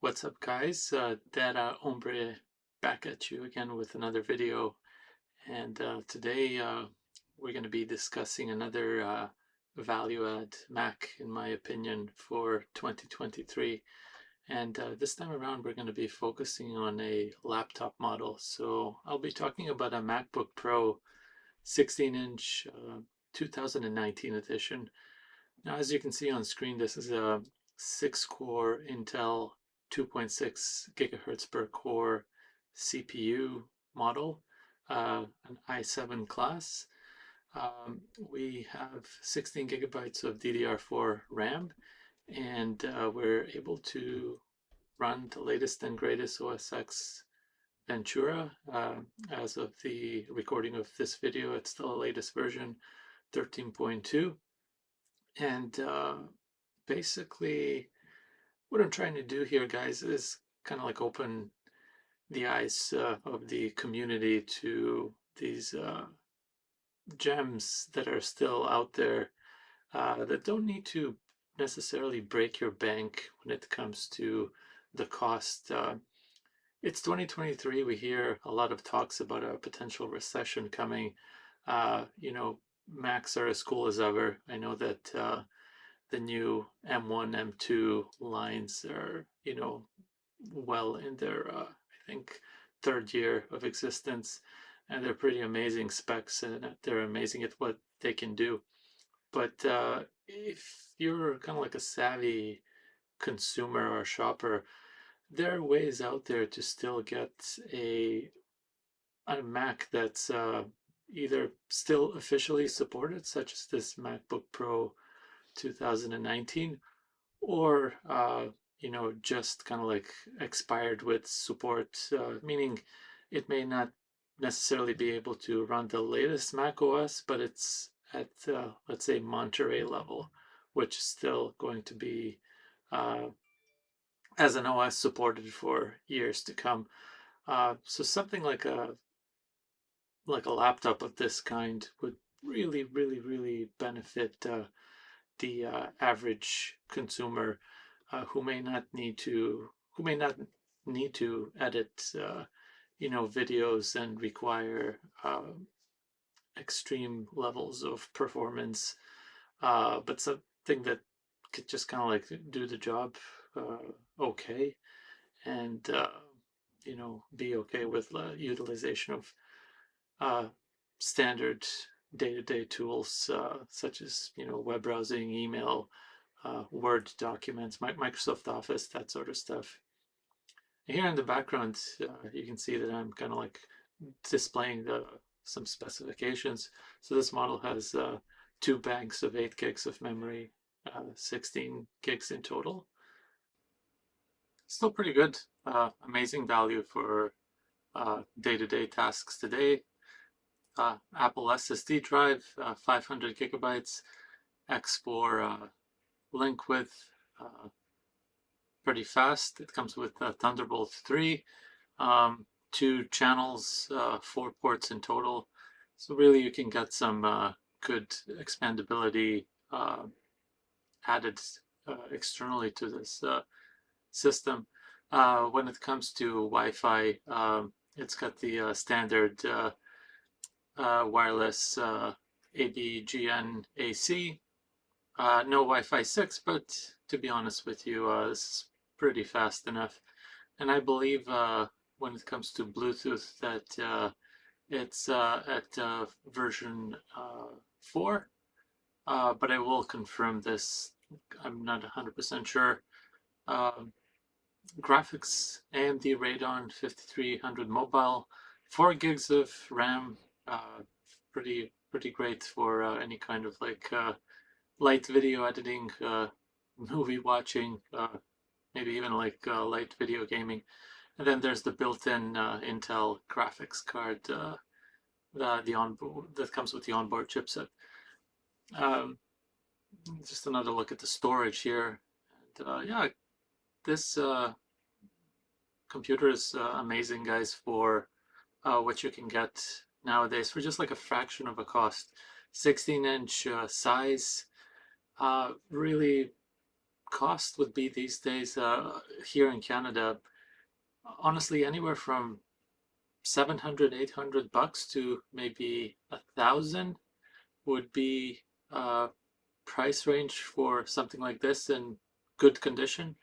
What's up, guys? Data Hombre back at you again with another video. And today we're going to be discussing another value add Mac, in my opinion, for 2023. And this time around, we're going to be focusing on a laptop model. So I'll be talking about a MacBook Pro 16-inch 2019 edition. Now, as you can see on screen, this is a 6-core Intel 2.6 gigahertz per core CPU model, an i7 class. We have 16 gigabytes of DDR4 RAM, and we're able to run the latest and greatest OS X Ventura. As of the recording of this video, it's the latest version, 13.2. And basically, what I'm trying to do here, guys, is kind of like open the eyes of the community to these gems that are still out there that don't need to necessarily break your bank when it comes to the cost. It's 2023. We hear a lot of talks about a potential recession coming. Macs are as cool as ever. I know that the new M1, M2 lines are, well in their, I think, third year of existence, and they're pretty amazing specs, and they're amazing at what they can do. But if you're kind of like a savvy consumer or shopper, there are ways out there to still get a Mac that's either still officially supported, such as this MacBook Pro 2019, or just kind of like expired with support, meaning it may not necessarily be able to run the latest Mac OS, but it's at let's say Monterey level, which is still going to be uh, as an OS supported for years to come. So something like a laptop of this kind would really, really, really benefit the average consumer who may not need to edit videos and require extreme levels of performance, but something that could just kind of like do the job okay, and be okay with utilization of uh, standard day-to-day tools such as web browsing, email, Word documents, Microsoft Office, that sort of stuff. Here in the background, you can see that I'm kind of like displaying some specifications. So this model has two banks of 8 gigs of memory, 16 gigs in total. Still pretty good. Amazing value for day-to-day tasks today. Apple SSD drive, 500 gigabytes, X4 link width, pretty fast. It comes with Thunderbolt 3, 2 channels, 4 ports in total. So really you can get some good expandability added externally to this system. When it comes to Wi-Fi, it's got the standard wireless ABGN AC. No Wi-Fi 6, but to be honest with you, this is pretty fast enough. And I believe when it comes to Bluetooth that it's at version 4, but I will confirm this. I'm not 100% sure. Graphics AMD Radeon 5300 Mobile, 4 gigs of RAM, pretty great for any kind of like light video editing, movie watching, maybe even like light video gaming. And then there's the built-in Intel graphics card, the onboard that comes with the onboard chipset. Just another look at the storage here. And, yeah, this computer is amazing, guys, for what you can get nowadays for just like a fraction of a cost. 16-inch size, really cost would be these days here in Canada, honestly, anywhere from 700, $800 to maybe 1,000 would be price range for something like this in good condition.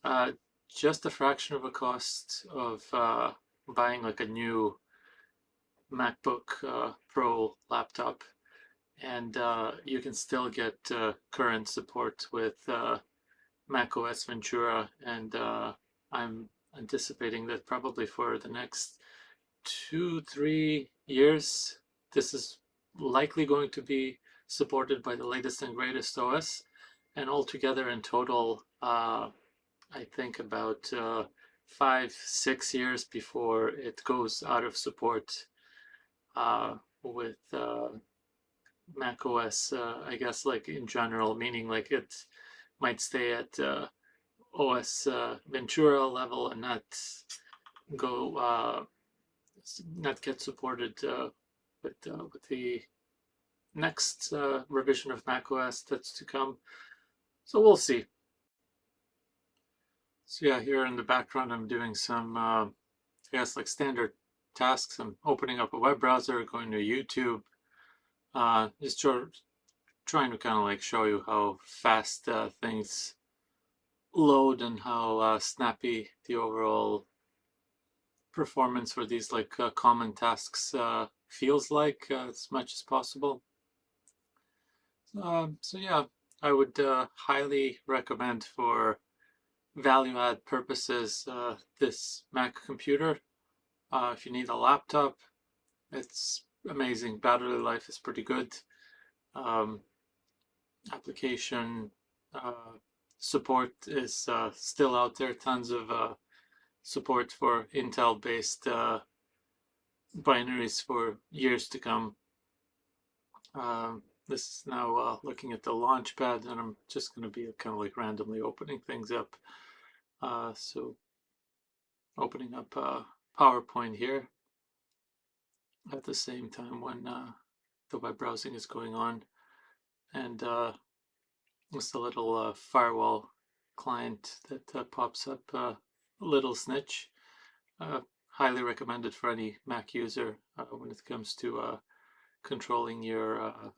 Uh, just a fraction of a cost of buying like a new MacBook Pro laptop, and you can still get current support with macOS Ventura, and I'm anticipating that probably for the next 2-3 years, this is likely going to be supported by the latest and greatest OS. And altogether, in total, I think about 5-6 years before it goes out of support with Mac OS, I guess, like in general, meaning like it might stay at OS Ventura level and go not get supported with the next revision of Mac OS that's to come. So we'll see. So yeah, here in the background, I'm doing some, I guess, like standard tasks. I'm opening up a web browser, going to YouTube, just trying to kind of like show you how fast things load and how snappy the overall performance for these like common tasks feels like as much as possible. So yeah, I would highly recommend for value add purposes this Mac computer. If you need a laptop, it's amazing. Battery life is pretty good. Um, application support is still out there. Tons of support for Intel-based binaries for years to come. This is now looking at the launchpad, and I'm just going to be kind of like randomly opening things up. So opening up PowerPoint here at the same time when the web browsing is going on, and just a little firewall client that pops up, a little snitch. Highly recommended for any Mac user when it comes to controlling your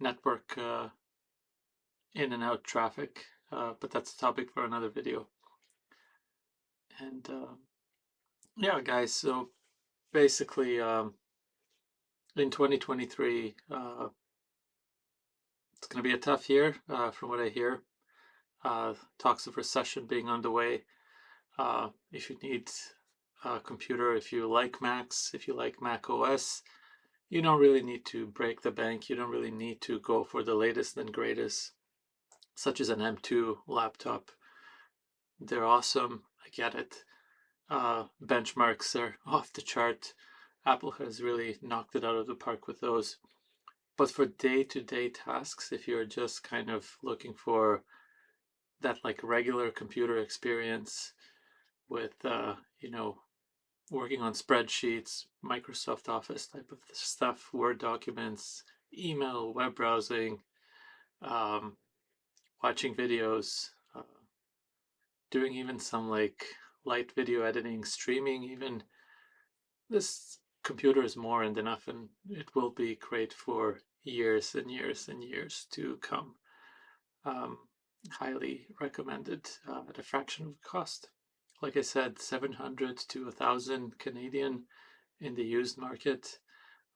network in and out traffic, but that's a topic for another video. And yeah, guys, so basically in 2023, it's going to be a tough year from what I hear. Talks of recession being underway. If you need a computer, if you like Macs, if you like Mac OS, you don't really need to break the bank. You don't really need to go for the latest and greatest, such as an M2 laptop. They're awesome. I get it. Benchmarks are off the chart. Apple has really knocked it out of the park with those. But for day-to-day tasks, if you're just kind of looking for that like regular computer experience with, you know, working on spreadsheets, Microsoft Office type of stuff, Word documents, email, web browsing, watching videos, doing even some like light video editing, streaming even, this computer is more than enough, and it will be great for years and years and years to come. Highly recommended at a fraction of the cost. Like I said, 700 to 1,000 Canadian in the used market.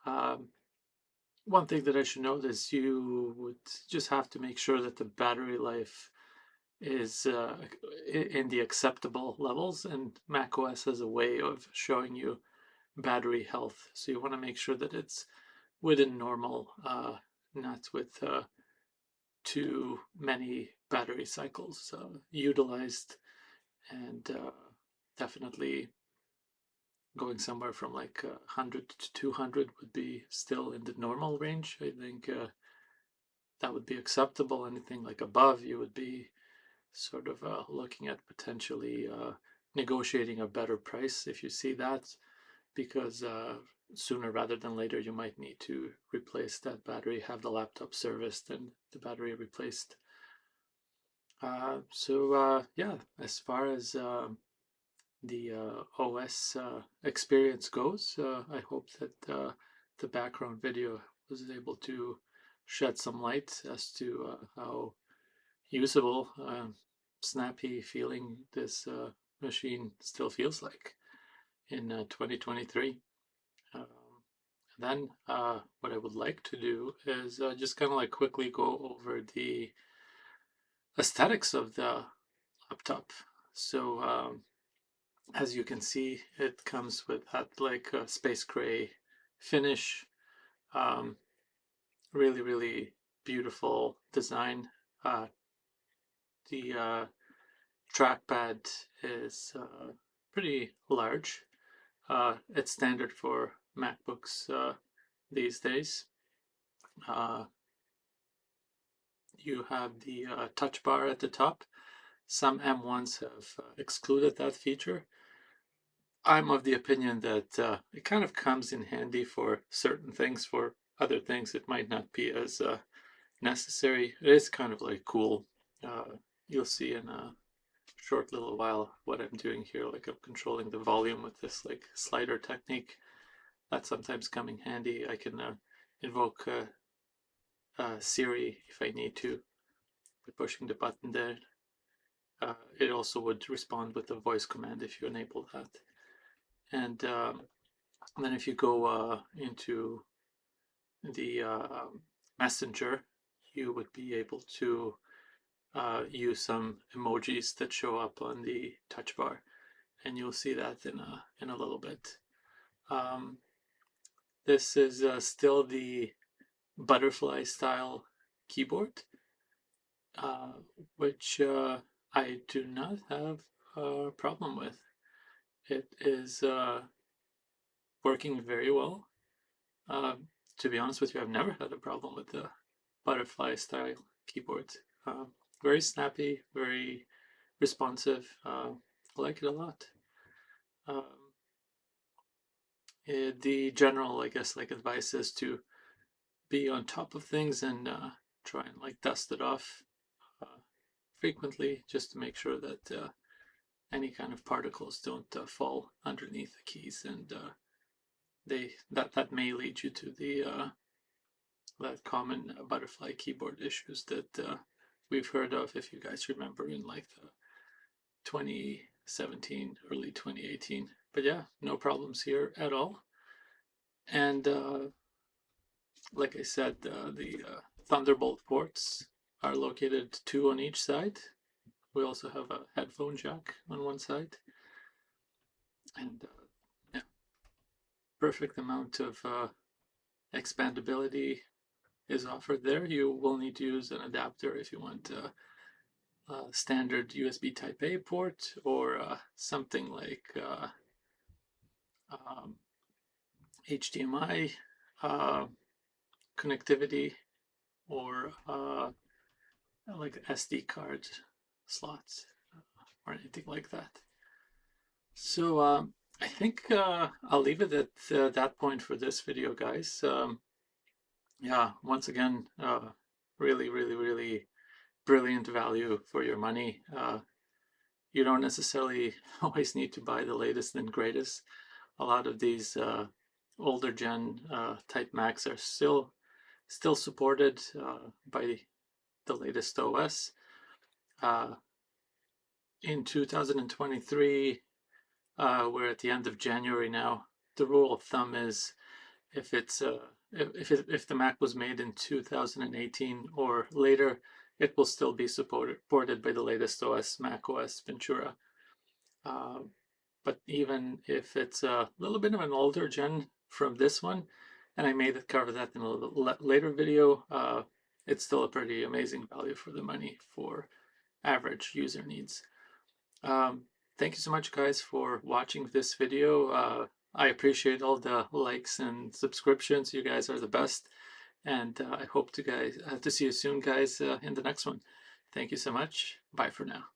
One thing that I should note is you would just have to make sure that the battery life is in the acceptable levels, and macOS has a way of showing you battery health. So you want to make sure that it's within normal, not with too many battery cycles utilized, and definitely going somewhere from like 100 to 200 would be still in the normal range. I think that would be acceptable. Anything like above, you would be sort of looking at potentially negotiating a better price if you see that, because sooner rather than later you might need to replace that battery, have the laptop serviced and the battery replaced. Yeah, as far as the OS experience goes, I hope that the background video was able to shed some light as to how usable, snappy feeling this machine still feels like in 2023. Um, then what I would like to do is just kind of like quickly go over the aesthetics of the laptop. So as you can see, it comes with that like space gray finish. Um, really, really beautiful design. The trackpad is pretty large. It's standard for MacBooks these days. Uh, you have the touch bar at the top. Some M1s have excluded that feature. I'm of the opinion that it kind of comes in handy for certain things. For other things, it might not be as necessary. It is kind of like cool. You'll see in a short little while what I'm doing here. Like I'm controlling the volume with this like slider technique. That sometimes come in handy. I can invoke Siri if I need to by pushing the button there. It also would respond with a voice command if you enable that. And then if you go into the messenger, you would be able to use some emojis that show up on the touch bar, and you'll see that in a little bit. This is still the butterfly style keyboard, uh, which I do not have a problem with. It is working very well. To be honest with you, I've never had a problem with the butterfly style keyboard. Very snappy, very responsive. I like it a lot. The general, I guess, like advice is to be on top of things and try and like dust it off frequently, just to make sure that any kind of particles don't fall underneath the keys, and that may lead you to the that common butterfly keyboard issues that we've heard of, if you guys remember, in like the 2017, early 2018. But yeah, no problems here at all. And like I said, the Thunderbolt ports are located 2 on each side. We also have a headphone jack on one side, and yeah, perfect amount of expandability is offered there. You will need to use an adapter if you want standard USB Type A port, or something like HDMI connectivity, or like SD card slots, or anything like that. So I think I'll leave it at that point for this video, guys. Yeah, once again, really, really, really brilliant value for your money. You don't necessarily always need to buy the latest and greatest. A lot of these older gen type Macs are still supported by the latest OS. In 2023, we're at the end of January now. The rule of thumb is if it's if the Mac was made in 2018 or later, it will still be supported by the latest OS, macOS Ventura. But even if it's a little bit of an older gen from this one, and I may cover that in a little later video, it's still a pretty amazing value for the money for average user needs. Thank you so much, guys, for watching this video. I appreciate all the likes and subscriptions. You guys are the best, and I hope to see you soon, guys, in the next one. Thank you so much. Bye for now.